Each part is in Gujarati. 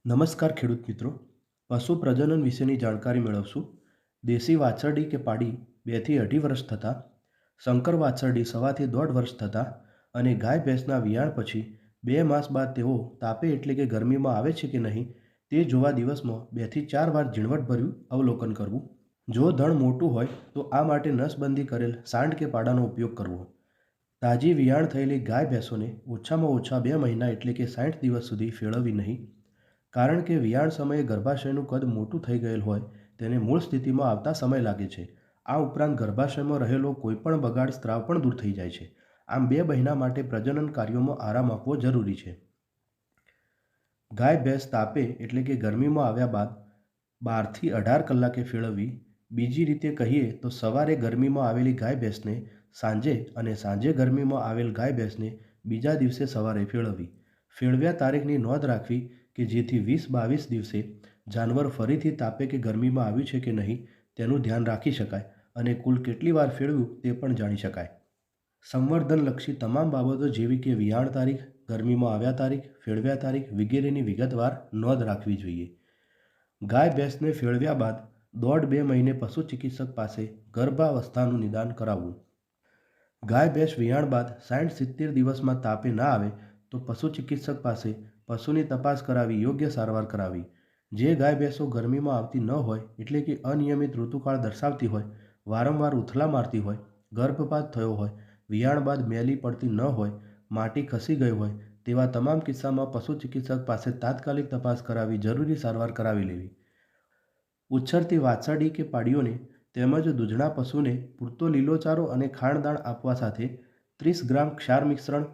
નમસ્કાર ખેડૂત મિત્રો. પશુ પ્રજનન વિશેની જાણકારી મેળવશું. દેશી વાછરડી કે પાડી 2 થી 2.5 વર્ષ થતાં, સંકર વાછરડી 1.5 થી 1.5 વર્ષ થતાં અને ગાય ભેંસના વિયાણ પછી 2 માસ બાદ તેઓ તાપે એટલે કે ગરમીમાં આવે છે કે નહીં તે જોવા દિવસમાં 2 થી 4 વાર ઝીણવટભર્યું અવલોકન કરવું. જો ધણ મોટું હોય તો આ માટે નસબંધી કરેલ સાંડ કે પાડાનો ઉપયોગ કરવો. તાજી વિયાણ થયેલી ગાય ભેંસોને ઓછામાં ઓછા 2 મહિના એટલે કે 60 દિવસ સુધી ફેળવવી નહીં. કારણ કે વિયાણ સમયે ગર્ભાશયનું કદ મોટું થઈ ગયેલ હોય તેને મૂળ સ્થિતિમાં આવતા સમય લાગે છે. આ ઉપરાંત ગર્ભાશયમાં રહેલો કોઈપણ બગાડ સ્ત્રાવ પણ દૂર થઈ જાય છે. આમ 2 મહિના માટે પ્રજનન કાર્યોમાં આરામ આપવો જરૂરી છે. ગાય ભેંસ તાપે એટલે કે ગરમીમાં આવ્યા બાદ 12 થી 18 કલાકે ફેળવવી. બીજી રીતે કહીએ તો સવારે ગરમીમાં આવેલી ગાય ભેંસને સાંજે અને સાંજે ગરમીમાં આવેલ ગાય ભેંસને બીજા દિવસે સવારે ફેળવવી. ફેળવ્યા તારીખની નોંધ રાખવી કે જેથી 20-22 દિવસે જાનવર ફરીથી તાપે કે ગરમીમાં આવ્યું છે કે નહીં તેનું ધ્યાન રાખી શકાય અને કુલ કેટલી વાર ફેળવ્યું તે પણ જાણી શકાય. સંવર્ધનલક્ષી તમામ બાબતો જેવી કે વિયાણ તારીખ, ગરમીમાં આવ્યા તારીખ, ફેળવ્યા તારીખ વગેરેની વિગતવાર નોંધ રાખવી જોઈએ. ગાય ભેંસને ફેળવ્યા બાદ 1.5-2 મહિને પશુ ચિકિત્સક પાસે ગર્ભાવસ્થાનું નિદાન કરાવવું. ગાય ભેંસ વિયાણ બાદ 60-70 દિવસમાં તાપે ના આવે તો પશુ ચિકિત્સક પાસે પશુની તપાસ કરાવી યોગ્ય સારવાર કરાવી. જે ગાય ભેંસો ગરમીમાં આવતી ન હોય એટલે કે અનિયમિત ઋતુકાળ દર્શાવતી હોય, વારંવાર ઉથલા મારતી હોય, ગર્ભપાત થયો હોય, વિયાણ બાદ મેલી પડતી ન હોય, માટી ખસી ગઈ હોય તેવા તમામ કિસ્સામાં પશુ ચિકિત્સક પાસે તાત્કાલિક તપાસ કરાવી જરૂરી સારવાર કરાવી લેવી. ઉછરતી વાછરડી કે પાડીઓને તેમજ દૂધણા પશુને પૂરતો લીલોચારો અને ખાણદાણ આપવા સાથે 30 ગ્રામ ક્ષાર મિશ્રણ,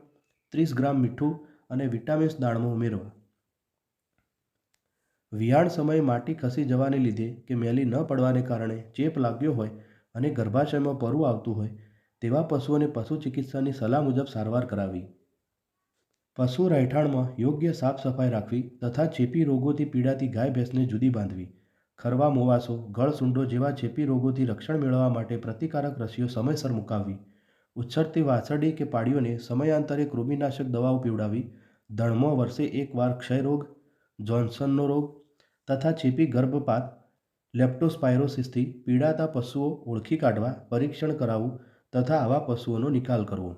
30 ગ્રામ મીઠું અને વિટામિન્સ દાણમાં ઉમેરવા. વિયાણ સમયે માટી ખસી જવાને લીધે કે મેલી ન પડવાને કારણે ચેપ લાગ્યો હોય અને ગર્ભાશયમાં પરવું આવતું હોય તેવા પશુઓને પશુ ચિકિત્સાની સલાહ મુજબ સારવાર કરાવી. પશુ રહેઠાણમાં યોગ્ય સાફ સફાઈ રાખવી તથા ચેપી રોગોથી પીડાતી ગાય ભેંસને જુદી બાંધવી. ખરવા મોવાસો, ગળસુંડો જેવા ચેપી રોગોથી રક્ષણ મેળવવા માટે પ્રતિકારક રસીઓ સમયસર મુકાવવી. ઉછરતી વાછરડી કે પાડીઓને સમયાંતરે કૃમિનાશક દવાઓ પીવડાવી. ધણમાં વર્ષે 1 વાર ક્ષયરોગ, જોન્સનનો રોગ તથા ચેપી ગર્ભપાત, લેપ્ટોસ્પાયરોસિસથી પીડાતા પશુઓ ઓળખી કાઢવા પરીક્ષણ કરાવવું તથા આવા પશુઓનો નિકાલ કરવો.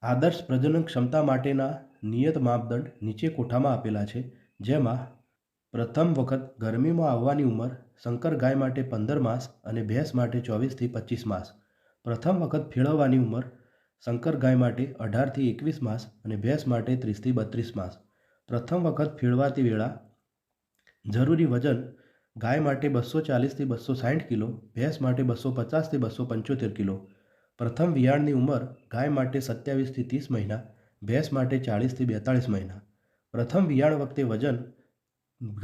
આદર્શ પ્રજનન ક્ષમતા માટેના નિયત માપદંડ નીચે કોઠામાં આપેલા છે. જેમાં પ્રથમ વખત ગરમીમાં આવવાની ઉંમર સંકર ગાય માટે 15 માસ અને ભેંસ માટે 24 થી 25 માસ. પ્રથમ વખત ફેળવવાની ઉંમર સંકર ગાય માટે 18 થી 21 માસ અને ભેંસ માટે 30 થી 32 માસ. પ્રથમ વખત ફેળવાતી વેળા. જરૂરી વજન ગાય માટે 240 થી 260 કિલો, ભેંસ માટે 250 થી 275 કિલો. પ્રથમ વિયાણની ઉંમર ગાય માટે 27 થી 30 મહિના, ભેંસ માટે 40 થી 42 મહિના. પ્રથમ વિયાણ વખતે વજન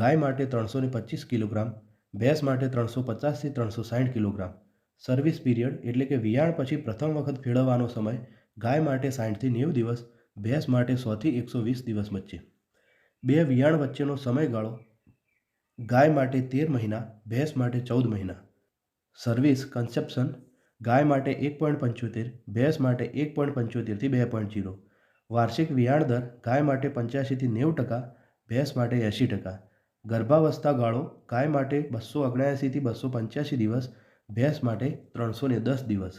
ગાય માટે 325 કિલોગ્રામ, ભેંસ માટે 350 થી 360 કિલોગ્રામ. સર્વિસ પીરિયડ એટલે કે વિયાણ પછી પ્રથમ વખત ફેળવવાનો સમય ગાય માટે 60 થી 90 દિવસ, ભેંસ માટે 100 થી 120 દિવસ વચ્ચે. 2 વિયાણ વચ્ચેનો સમયગાળો ગાય માટે 13 મહિના, ભેંસ માટે 14 મહિના. સર્વિસ કન્સેપ્શન ગાય માટે 1.75, ભેંસ માટે 1.75 થી 2.0. વાર્ષિક વિયાણ દર ગાય માટે 85 થી 90%, ભેંસ માટે 80%. ગર્ભાવસ્થા ગાળો ગાય માટે 279 થી 285 દિવસ, ભેંસ માટે 310 દિવસ.